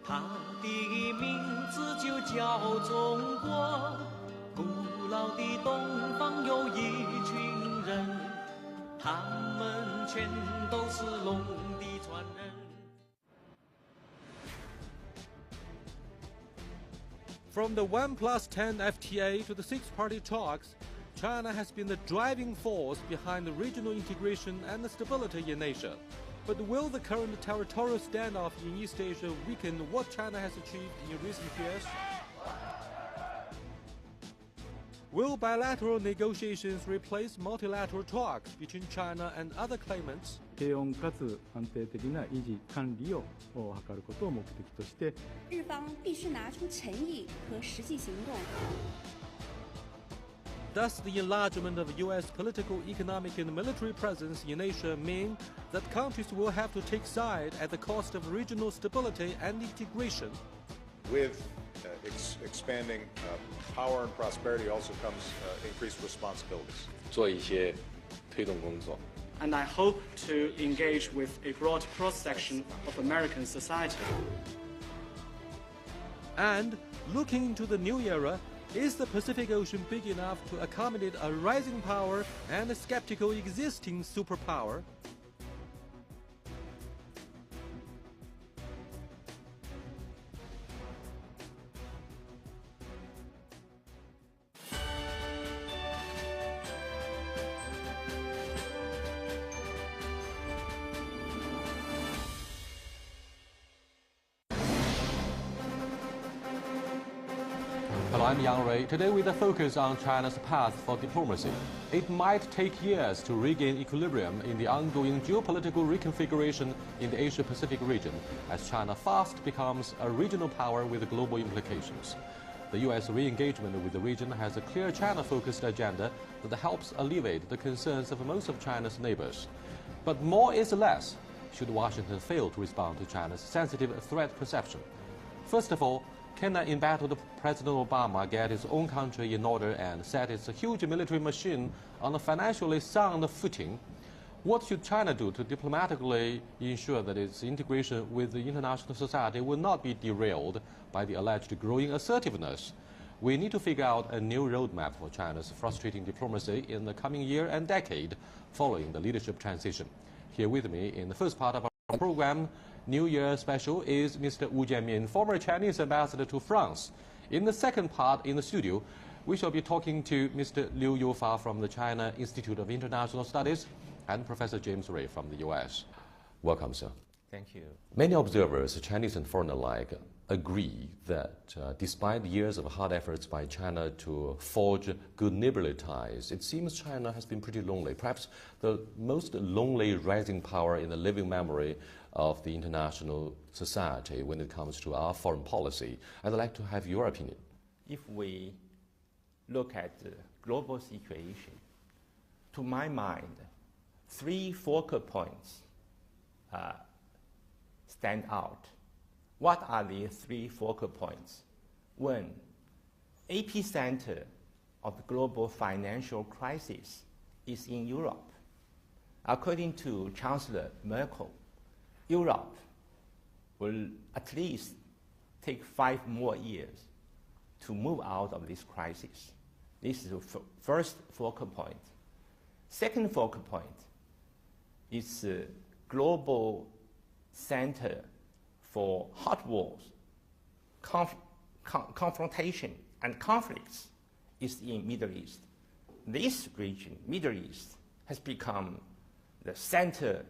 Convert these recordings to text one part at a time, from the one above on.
它的名字就叫中国。古老的东方有一群人，他们全都是龙的传人。From the 1+10 FTA to the six-party talks, China has been the driving force behind the regional integration and the stability in Asia. But will the current territorial standoff in East Asia weaken what China has achieved in recent years? Will bilateral negotiations replace multilateral talks between China and other claimants? 平穏かつ安定的な維持管理を図ることを目的として、日方必须拿出诚意和实际行动。Does the enlargement of U.S. political, economic, and military presence in Asia mean that countries will have to take side at the cost of regional stability and integration? With expanding power and prosperity also comes increased responsibilities. 做一些推动工作。 And I hope to engage with a broad cross-section of American society. And looking into the new era, is the Pacific Ocean big enough to accommodate a rising power and a skeptical existing superpower? Hello, I'm Yang Rui. Today with a focus on China's path for diplomacy. It might take years to regain equilibrium in the ongoing geopolitical reconfiguration in the Asia-Pacific region as China fast becomes a regional power with global implications. The U.S. re-engagement with the region has a clear China-focused agenda that helps alleviate the concerns of most of China's neighbors. But more is less should Washington fail to respond to China's sensitive threat perception. First of all, can an embattled President Obama get his own country in order and set its huge military machine on a financially sound footing? What should China do to diplomatically ensure that its integration with the international society will not be derailed by the alleged growing assertiveness? We need to figure out a new roadmap for China's frustrating diplomacy in the coming year and decade following the leadership transition. Here with me in the first part of our program, New Year special, is Mr. Wu Jianmin, former Chinese ambassador to France. In the second part, in the studio, we shall be talking to Mr. Liu Youfa from the China Institute of International Studies and Professor James Ray from the U.S. Welcome, sir. Thank you. Many observers, Chinese and foreign alike, agree that despite years of hard efforts by China to forge good neighborly ties, it seems China has been pretty lonely, perhaps the most lonely rising power in the living memory of the international society when it comes to our foreign policy. I'd like to have your opinion. If we look at the global situation, to my mind, three focal points stand out. What are the three focal points? One, epicenter of the global financial crisis is in Europe. According to Chancellor Merkel, Europe will at least take 5 more years to move out of this crisis. This is the first focal point. Second focal point is global center for hot wars, confrontation, and conflicts is in Middle East. This region, Middle East, has become the center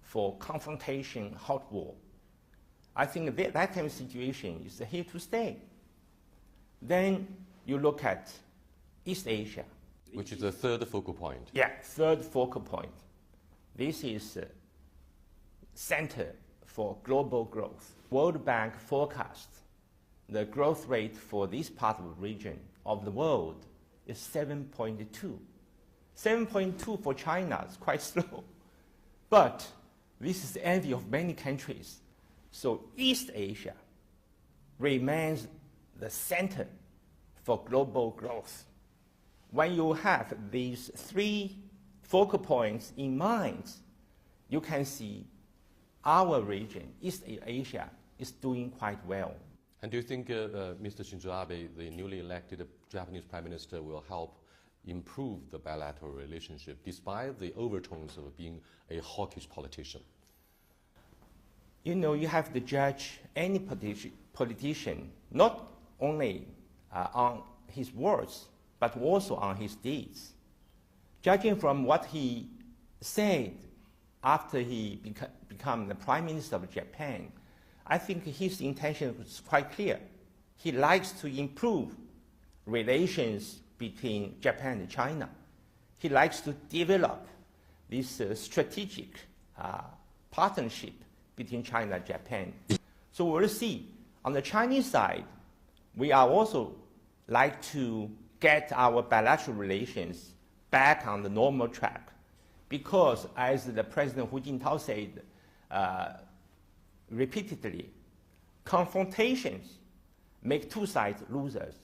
for confrontation, hot war. I think that kind of situation is here to stay. Then you look at East Asia. Which is the third focal point. Yeah, third focal point. This is center for global growth. World Bank forecasts the growth rate for this part of the region of the world is 7.2. 7.2 for China is quite slow. But this is the envy of many countries. So East Asia remains the center for global growth. When you have these three focal points in mind, you can see our region, East Asia, is doing quite well. And do you think Mr. Shinzo Abe, the newly elected Japanese Prime Minister, will help improve the bilateral relationship despite the overtones of being a hawkish politician? You know, you have to judge any politician not only on his words, but also on his deeds. Judging from what he said after he became the Prime Minister of Japan, I think his intention was quite clear. He likes to improve relations between Japan and China. He likes to develop this strategic partnership between China and Japan. So we'll see. On the Chinese side, we are also like to get our bilateral relations back on the normal track, because as the President Hu Jintao said repeatedly, confrontations make two sides losers,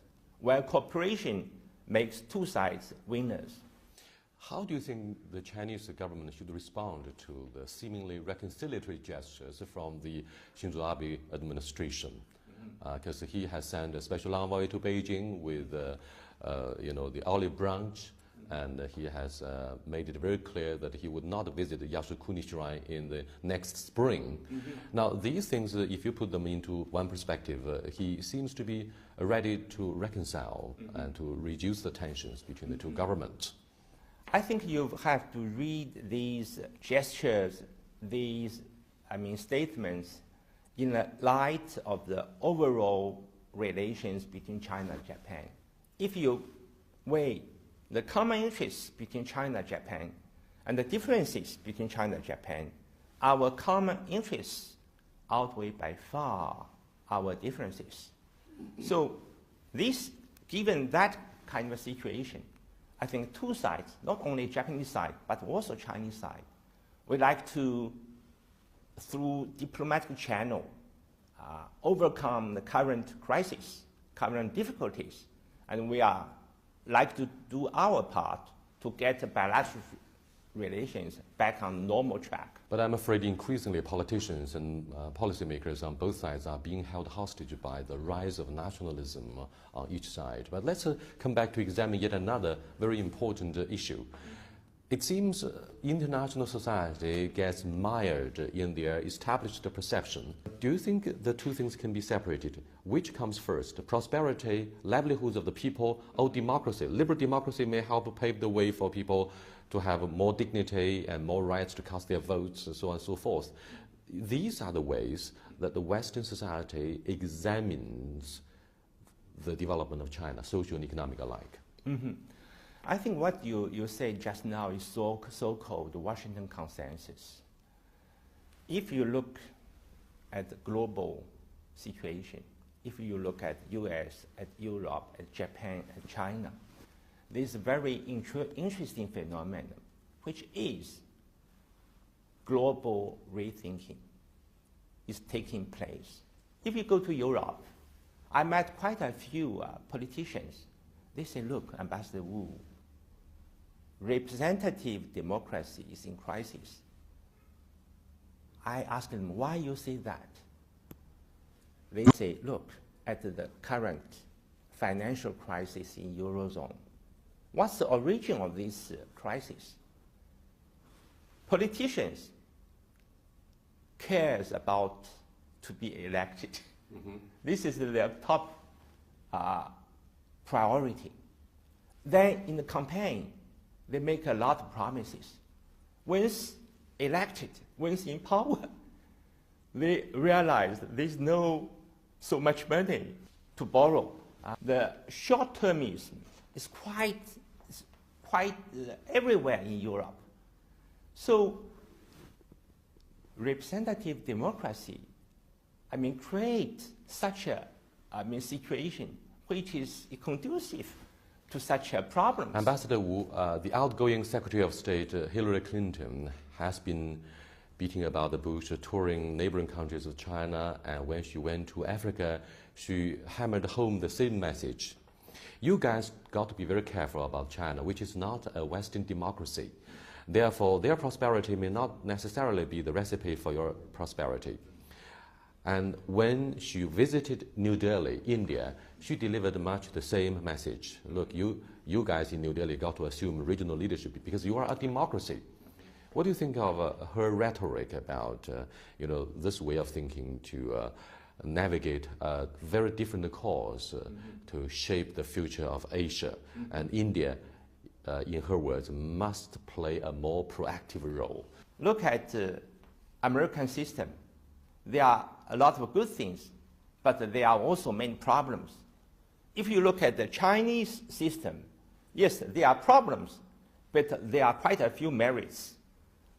while cooperation makes two sides winners. How do you think the Chinese government should respond to the seemingly reconciliatory gestures from the Shinzo Abe administration? Because he has sent a special envoy to Beijing with the olive branch, and he has made it very clear that he would not visit the Yasukuni Shrine in the next spring. Now, these things, if you put them into one perspective, he seems to be ready to reconcile and to reduce the tensions between the two governments. I think you have to read these gestures, these statements in the light of the overall relations between China and Japan. If you weigh the common interests between China and Japan and the differences between China and Japan, our common interests outweigh by far our differences. So given that kind of situation, I think two sides, not only Japanese side, but also Chinese side, would like to, through diplomatic channel, overcome the current crisis, current difficulties, and we are like to do our part to get the bilateral relations back on normal track. But I'm afraid increasingly politicians and policymakers on both sides are being held hostage by the rise of nationalism on each side. But let's come back to examine yet another very important issue. It seems international society gets mired in their established perception. Do you think the two things can be separated? Which comes first, prosperity, livelihoods of the people, or democracy? Liberal democracy may help pave the way for people to have more dignity and more rights to cast their votes, and so on and so forth. These are the ways that the Western society examines the development of China, social and economic alike. I think what you said just now is so-called Washington consensus. If you look at the global situation, if you look at US, at Europe, at Japan, at China, there's a very interesting phenomenon, which is global rethinking is taking place. If you go to Europe, I met quite a few politicians. They say, look, Ambassador Wu, representative democracy is in crisis. I asked them, why you say that? They say, look, at the current financial crisis in Eurozone, what's the origin of this crisis? Politicians cares about to be elected. This is their top priority. Then in the campaign, they make a lot of promises. Once elected, once in power, they realize there's no so much money to borrow. The short-termism is quite everywhere in Europe. So representative democracy, create such a situation which is conducive to such a problem. Ambassador Wu, the outgoing Secretary of State Hillary Clinton has been beating about the bush, touring neighboring countries of China, and when she went to Africa, she hammered home the same message. You guys got to be very careful about China, which is not a Western democracy. Therefore, their prosperity may not necessarily be the recipe for your prosperity. And when she visited New Delhi, India, she delivered much the same message. Look, you guys in New Delhi got to assume regional leadership because you are a democracy. What do you think of her rhetoric about this way of thinking to navigate a very different course to shape the future of Asia? And India, in her words, must play a more proactive role. Look at the American system. There are a lot of good things, but there are also many problems. If you look at the Chinese system, yes, there are problems, but there are quite a few merits.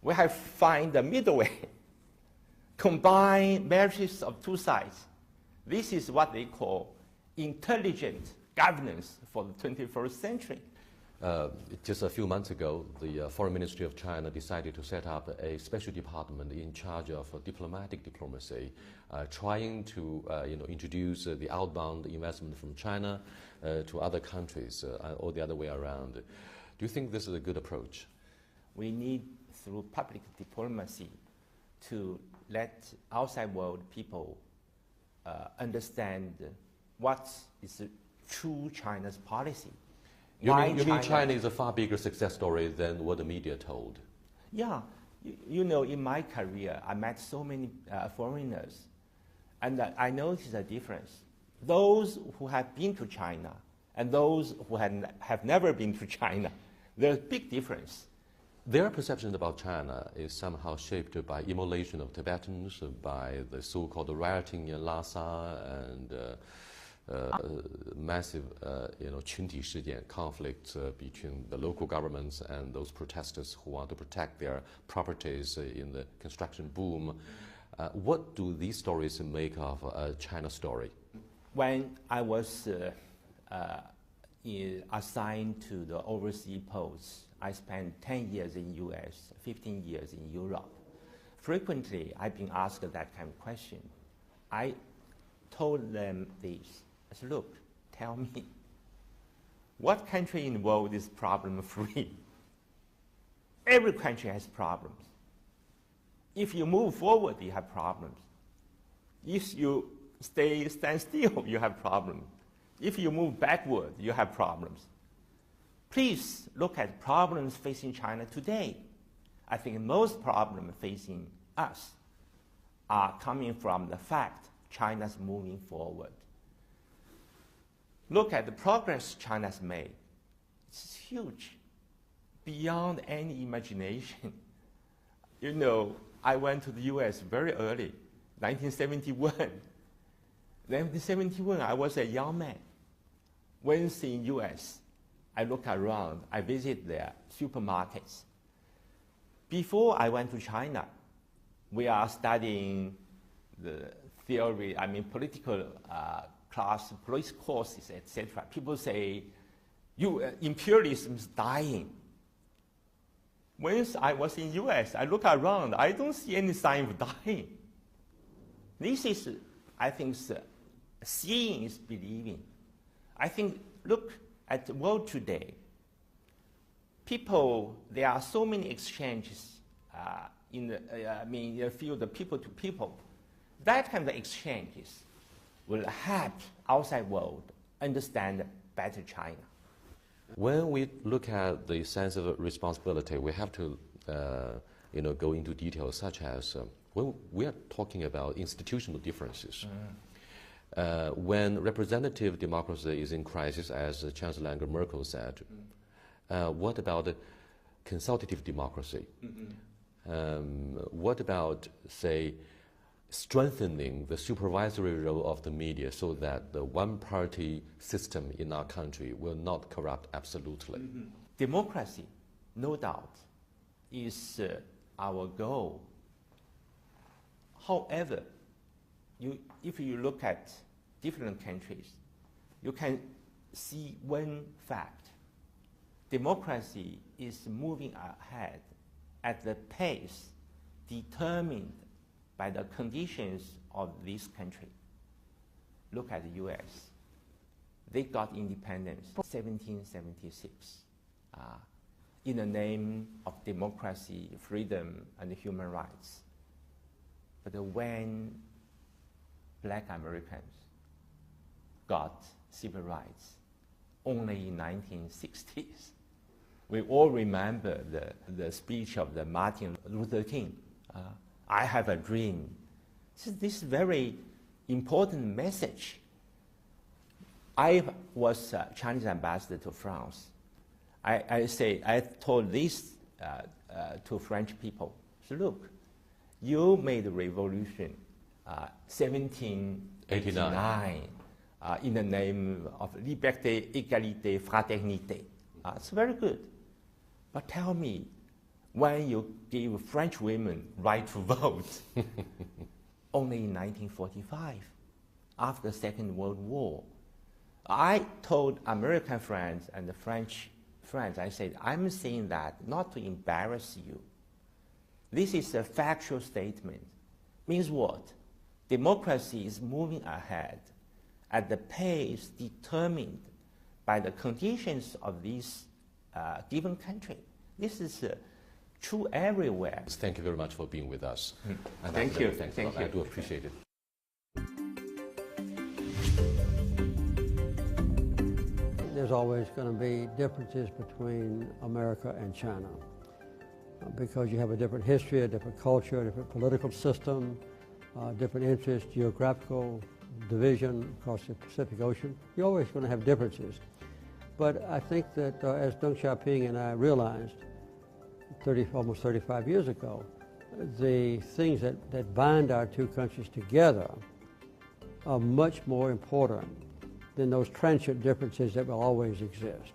We have to find the middle way, combine merits of two sides. This is what they call intelligent governance for the 21st century. Just a few months ago, the Foreign Ministry of China decided to set up a special department in charge of diplomatic diplomacy, trying to introduce the outbound investment from China to other countries, or the other way around. Do you think this is a good approach? We need, through public diplomacy, to let outside world people understand what is true China's policy. You mean China is a far bigger success story than what the media told? Yeah. In my career, I met so many foreigners, and I noticed a difference. Those who have been to China and those who have never been to China, there's a big difference. Their perception about China is somehow shaped by immolation of Tibetans, by the so-called rioting in Lhasa, and massive, 群体事件 conflicts between the local governments and those protesters who want to protect their properties in the construction boom. What do these stories make of a China story? When I was assigned to the overseas posts, I spent 10 years in US, 15 years in Europe. Frequently, I've been asked that kind of question. I told them this. I said, look, tell me, what country in the world is problem-free? Every country has problems. If you move forward, you have problems. If you stand still, you have problems. If you move backward, you have problems. Please look at problems facing China today. I think most problems facing us are coming from the fact China's moving forward. Look at the progress China's made. It's huge, beyond any imagination. I went to the US very early, 1971. 1971, I was a young man. Once in US, I look around, I visit their supermarkets. Before I went to China, we are studying the theory, political class, police courses, etc. People say, imperialism is dying. Once I was in US, I look around, I don't see any sign of dying. This is, I think, seeing is believing. I think, look at the world today. People, there are so many exchanges in the field of people to people. That kind of exchanges will help outside world understand better China. When we look at the sense of responsibility, we have to go into details such as when we are talking about institutional differences. When representative democracy is in crisis, as Chancellor Angela Merkel said, what about consultative democracy? What about, say, strengthening the supervisory role of the media so that the one-party system in our country will not corrupt absolutely? Democracy, no doubt, is our goal. However, if you look at different countries, you can see one fact. Democracy is moving ahead at the pace determined by the conditions of this country. Look at the US. They got independence in 1776 in the name of democracy, freedom, and human rights. But when black Americans got civil rights only in 1960s. We all remember the speech of the Martin Luther King, I have a dream. So this very important message. I was Chinese ambassador to France. I told this to French people. So look, you made the revolution 1789 in the name of liberté, égalité, fraternité. It's very good. But tell me, when you give French women right to vote, only in 1945, after the Second World War, I told American friends and the French friends, I said, I'm saying that not to embarrass you. This is a factual statement. Means what? Democracy is moving ahead at the pace determined by the conditions of this given country. This is true everywhere. Thank you very much for being with us. And Thank you. Thank you. I do appreciate it. There's always going to be differences between America and China because you have a different history, a different culture, a different political system, different interests, geographical division across the Pacific Ocean. You're always going to have differences. But I think that as Deng Xiaoping and I realized almost 35 years ago, the things that bind our two countries together are much more important than those transient differences that will always exist.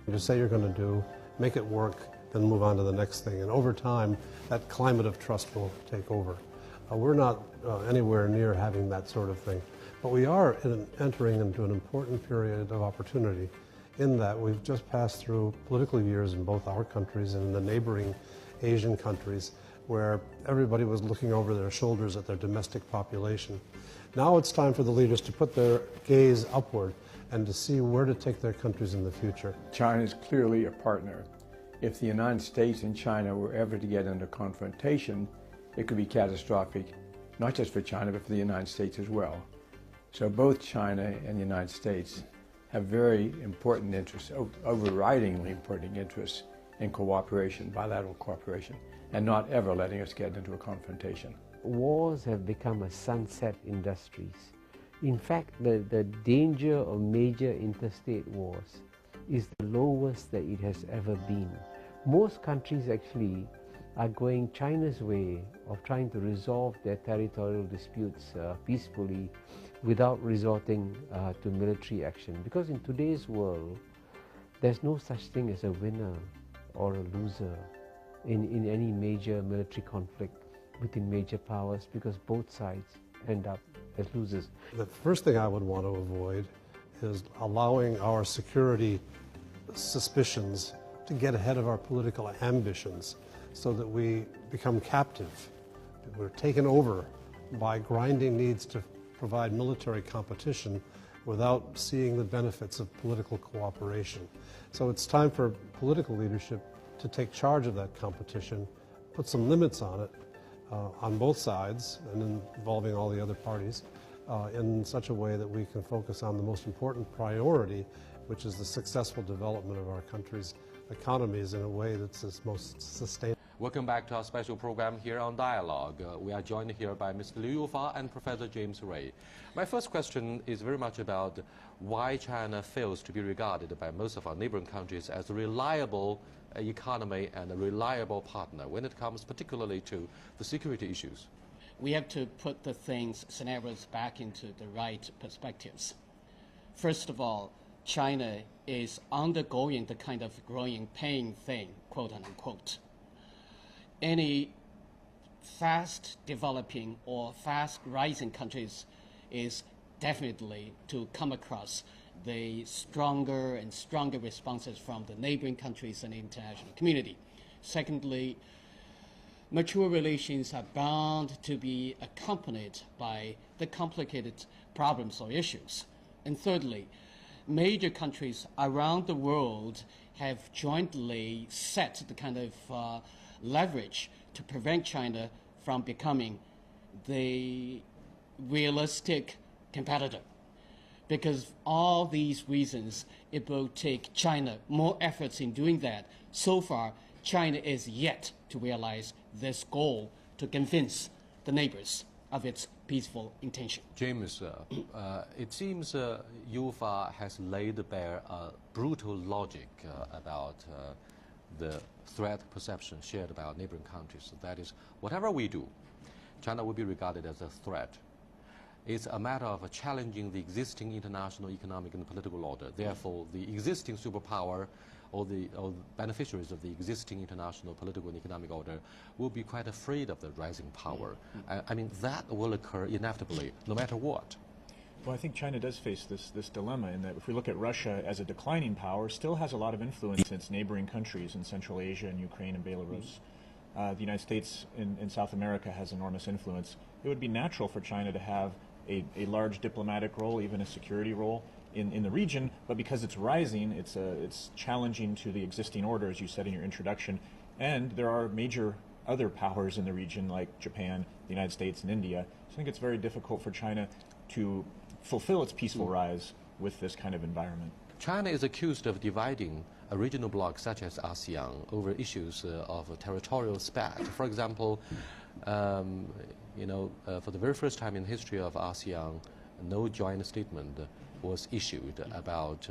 You say you're going to do, make it work, then move on to the next thing. And over time, that climate of trust will take over. We're not anywhere near having that sort of thing. But we are entering into an important period of opportunity in that we've just passed through political years in both our countries and in the neighboring Asian countries where everybody was looking over their shoulders at their domestic population. Now it's time for the leaders to put their gaze upward and to see where to take their countries in the future. China is clearly a partner. If the United States and China were ever to get into confrontation, it could be catastrophic, not just for China, but for the United States as well. So both China and the United States have very important interests, overridingly important interests in cooperation, bilateral cooperation, and not ever letting us get into a confrontation. Wars have become a sunset industries. In fact, the danger of major interstate wars is the lowest that it has ever been. Most countries actually are going China's way of trying to resolve their territorial disputes peacefully without resorting to military action. Because in today's world, there's no such thing as a winner or a loser in any major military conflict between major powers, because both sides end up as losers. The first thing I would want to avoid is allowing our security suspicions to get ahead of our political ambitions so that we become captive. We're taken over by grinding needs to provide military competition without seeing the benefits of political cooperation. So it's time for political leadership to take charge of that competition, put some limits on it, on both sides and involving all the other parties in such a way that we can focus on the most important priority, which is the successful development of our country's economies in a way that's most sustainable. Welcome back to our special program here on Dialogue. We are joined here by Mr. Liu Yufa and Professor James Ray. My first question is very much about why China fails to be regarded by most of our neighboring countries as a reliable economy and a reliable partner when it comes particularly to the security issues. We have to put the scenarios back into the right perspectives. First of all, China is undergoing the kind of growing pain thing, quote unquote. Any fast developing or fast rising countries is definitely to come across the stronger and stronger responses from the neighboring countries and the international community. Secondly, mature relations are bound to be accompanied by the complicated problems or issues. And thirdly, major countries around the world have jointly set the kind of leverage to prevent China from becoming the realistic competitor. Because all these reasons, it will take China more efforts in doing that. So far, China is yet to realize this goal to convince the neighbors of its peaceful intention. James, it seems UFA has laid bare a brutal logic about the threat perception shared by our neighboring countries. That is, whatever we do, China will be regarded as a threat. It's a matter of challenging the existing international economic and political order. Therefore, the existing superpower or the beneficiaries of the existing international political and economic order will be quite afraid of the rising power. I mean, that will occur inevitably, no matter what. Well, I think China does face this dilemma in that if we look at Russia as a declining power, still has a lot of influence in its neighboring countries in Central Asia and Ukraine and Belarus. The United States in South America has enormous influence. It would be natural for China to have a large diplomatic role, even a security role in the region, but because it's rising, it's challenging to the existing order, as you said in your introduction. And there are major other powers in the region like Japan, the United States, and India. So I think it's very difficult for China to fulfill its peaceful rise with this kind of environment. China is accused of dividing a regional bloc such as ASEAN over issues of territorial spat. For example, for the very first time in the history of ASEAN, no joint statement was issued about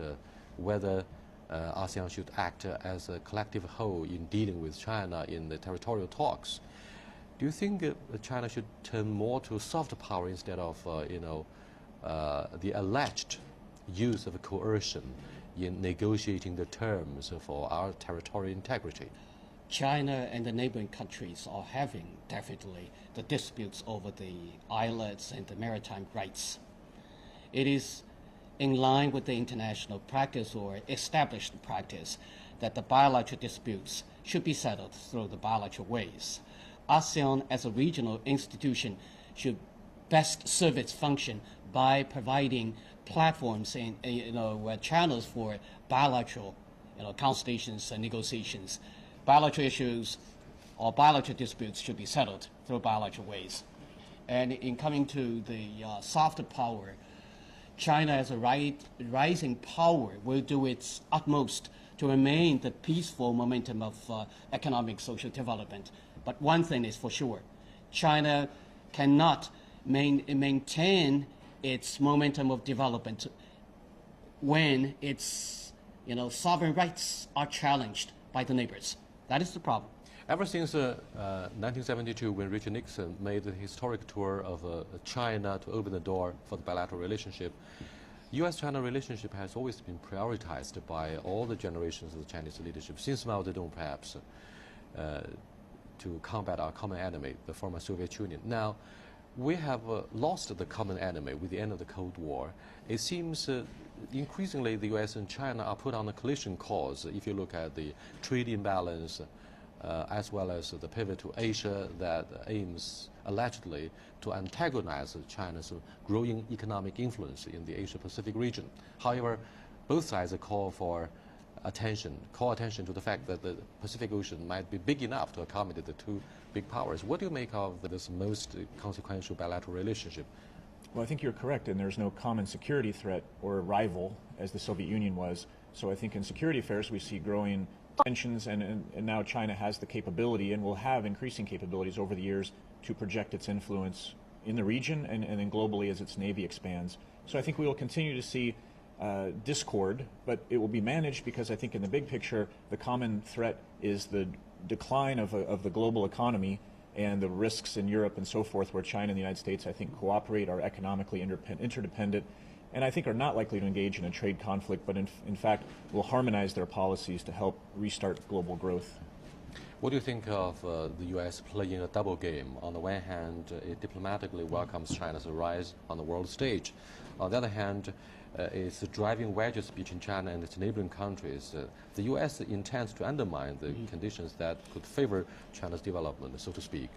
whether ASEAN should act as a collective whole in dealing with China in the territorial talks. Do you think China should turn more to soft power instead of, the alleged use of coercion in negotiating the terms for our territorial integrity? China and the neighboring countries are having definitely the disputes over the islets and the maritime rights. It is in line with the international practice or established practice that the bilateral disputes should be settled through the bilateral ways. ASEAN as a regional institution should best serve its function by providing platforms and channels for bilateral consultations and negotiations. Bilateral issues or bilateral disputes should be settled through bilateral ways. And in coming to the soft power, China as a rising power will do its utmost to remain the peaceful momentum of economic social development. But one thing is for sure, China cannot maintain its momentum of development when its sovereign rights are challenged by the neighbors. That is the problem. Ever since 1972, when Richard Nixon made the historic tour of China to open the door for the bilateral relationship, U.S.-China relationship has always been prioritized by all the generations of the Chinese leadership, since Mao Zedong perhaps, to combat our common enemy, the former Soviet Union. Now, we have lost the common enemy with the end of the Cold War. It seems increasingly the U.S. and China are put on a collision course if you look at the trade imbalance as well as the pivot to Asia that aims allegedly to antagonize China's growing economic influence in the Asia-Pacific region. However, both sides call attention to the fact that the Pacific Ocean might be big enough to accommodate the two big powers. What do you make of this most consequential bilateral relationship? Well, I think you're correct, and there's no common security threat or rival as the Soviet Union was. So I think in security affairs we see growing tensions, and now China has the capability and will have increasing capabilities over the years to project its influence in the region and then globally as its navy expands. So I think we will continue to see discord, but it will be managed because I think in the big picture the common threat is the decline of the global economy and the risks in Europe and so forth, where China and the United States, I think, cooperate, are economically interdependent, and I think are not likely to engage in a trade conflict, but in fact will harmonize their policies to help restart global growth. What do you think of the U.S. playing a double game? On the one hand, it diplomatically welcomes China's rise on the world stage. On the other hand, it's driving wedges between China and its neighboring countries. The U.S. intends to undermine the conditions that could favor China's development, so to speak.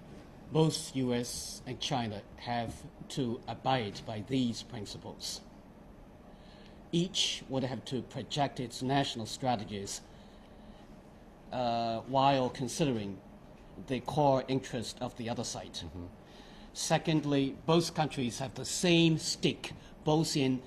Both U.S. and China have to abide by these principles. Each would have to project its national strategies while considering the core interest of the other side. Secondly, both countries have the same stake, both in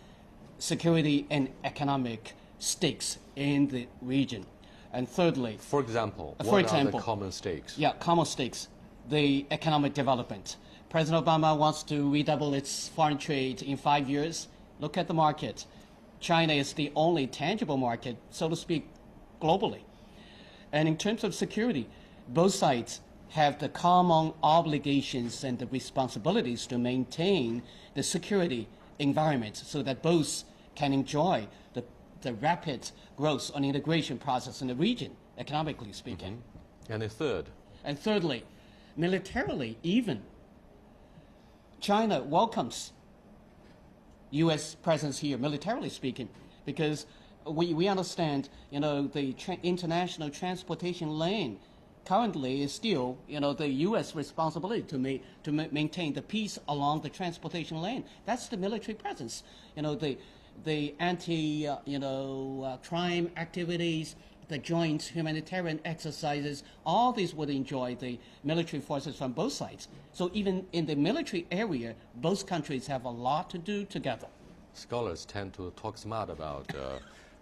security and economic stakes in the region. And thirdly, for example, what are the common stakes? Yeah, common stakes. The economic development. President Obama wants to redouble its foreign trade in 5 years. Look at the market. China is the only tangible market, so to speak, globally. And in terms of security, both sides have the common obligations and the responsibilities to maintain the security environment so that both can enjoy the rapid growth and integration process in the region, economically speaking. Mm-hmm. And a third? And thirdly, militarily even, China welcomes U.S. presence here, militarily speaking, because we understand, the international transportation lane currently is still, the U.S. responsibility to maintain the peace along the transportation lane. That's the military presence. The anti, crime activities, the joint humanitarian exercises, all these would enjoy the military forces from both sides. So even in the military area, both countries have a lot to do together. Scholars tend to talk smart about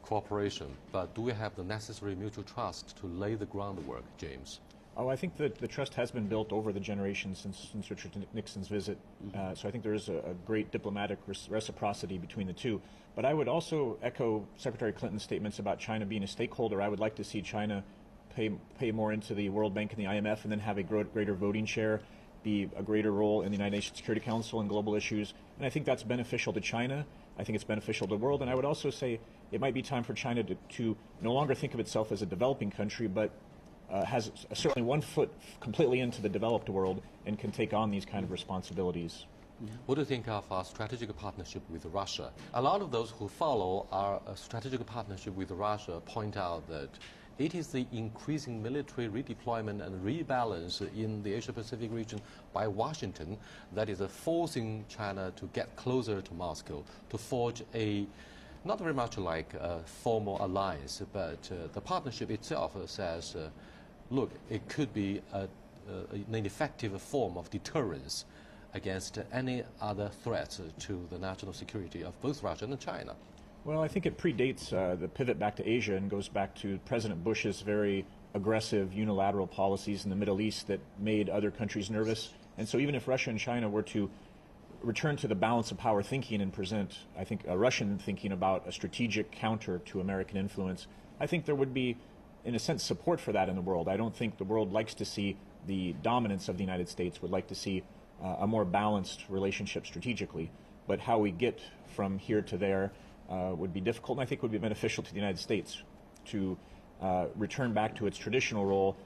cooperation, but do we have the necessary mutual trust to lay the groundwork, James? Oh, I think that the trust has been built over the generations since Richard Nixon's visit. So I think there is a great diplomatic reciprocity between the two. But I would also echo Secretary Clinton's statements about China being a stakeholder. I would like to see China pay more into the World Bank and the IMF, and then have a greater voting share, be a greater role in the United Nations Security Council and global issues. And I think that's beneficial to China. I think it's beneficial to the world. And I would also say it might be time for China to no longer think of itself as a developing country, but has certainly one foot completely into the developed world and can take on these kind of responsibilities. What do you think of our strategic partnership with Russia? A lot of those who follow our strategic partnership with Russia point out that it is the increasing military redeployment and rebalance in the Asia-Pacific region by Washington that is forcing China to get closer to Moscow, to forge a not very much like a formal alliance, but the partnership itself says, look, it could be an effective form of deterrence against any other threats to the national security of both Russia and China. Well, I think it predates the pivot back to Asia and goes back to President Bush's very aggressive unilateral policies in the Middle East that made other countries nervous. And so even if Russia and China were to return to the balance of power thinking and present, I think, a Russian thinking about a strategic counter to American influence, I think there would be, in a sense, support for that in the world. I don't think the world likes to see the dominance of the United States, would like to see a more balanced relationship strategically. But how we get from here to there would be difficult, and I think would be beneficial to the United States to return back to its traditional role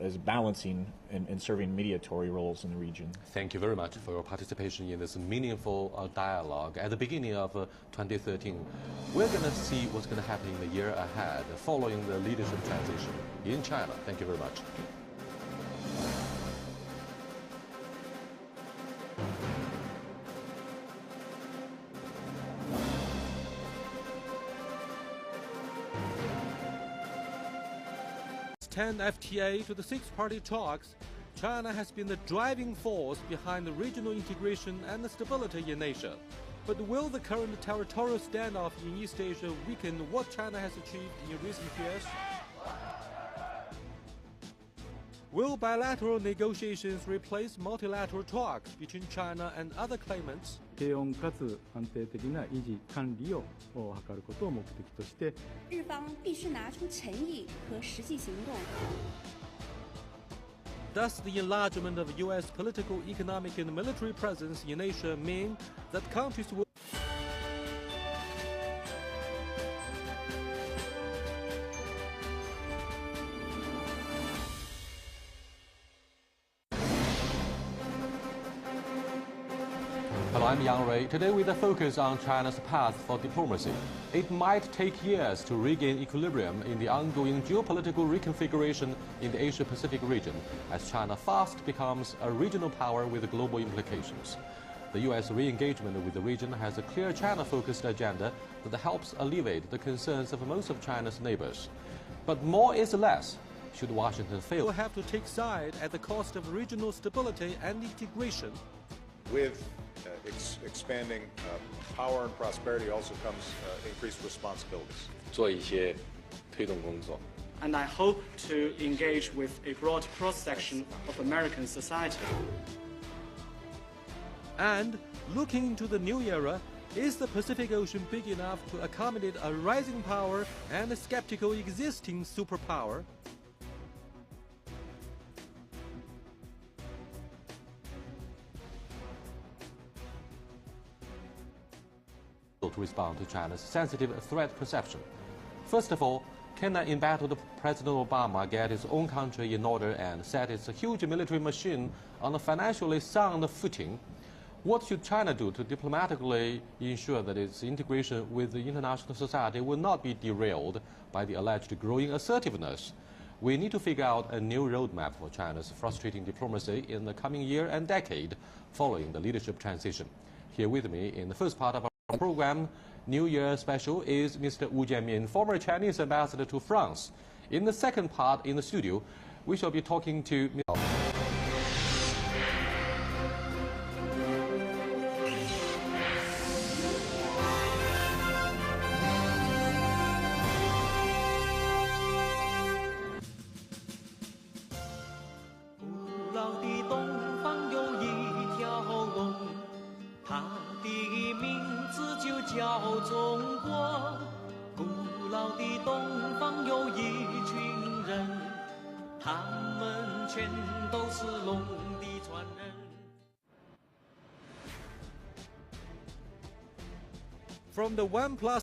as balancing and serving mediatory roles in the region. Thank you very much for your participation in this meaningful dialogue. At the beginning of 2013, we're going to see what's going to happen in the year ahead following the leadership transition in China. Thank you very much. FTA to the six-party talks, China has been the driving force behind the regional integration and the stability in Asia. But will the current territorial standoff in East Asia weaken what China has achieved in recent years? Will bilateral negotiations replace multilateral talks between China and other claimants? 平穏かつ安定的な維持管理を図ることを目的として、日方必须拿出诚意和实际行動。 Does the enlargement of U.S. political, economic, and military presence in Asia mean that countries will Hello, I'm Yang Rui. Today with a focus on China's path for diplomacy. It might take years to regain equilibrium in the ongoing geopolitical reconfiguration in the Asia-Pacific region as China fast becomes a regional power with global implications. The U.S. re-engagement with the region has a clear China-focused agenda that helps alleviate the concerns of most of China's neighbors. But more is less. should Washington fail. Will have to take side at the cost of regional stability and integration. With expanding power and prosperity also comes increased responsibilities. 做一些推动工作。 And I hope to engage with a broad cross-section of American society. And looking into the new era, is the Pacific Ocean big enough to accommodate a rising power and a skeptical existing superpower? To respond to China's sensitive threat perception. First of all, can an embattled President Obama get his own country in order and set its huge military machine on a financially sound footing? What should China do to diplomatically ensure that its integration with the international society will not be derailed by the alleged growing assertiveness? We need to figure out a new roadmap for China's frustrating diplomacy in the coming year and decade following the leadership transition. Here with me in the first part of our program, New Year special, is Mr. Wu Jianmin, former Chinese ambassador to France. In the second part, in the studio, we shall be talking to Mr. 古老的东方有一条龙，它的名字就叫中国。古老的东方有一群人，他们全都是龙的传人。 From the OnePlus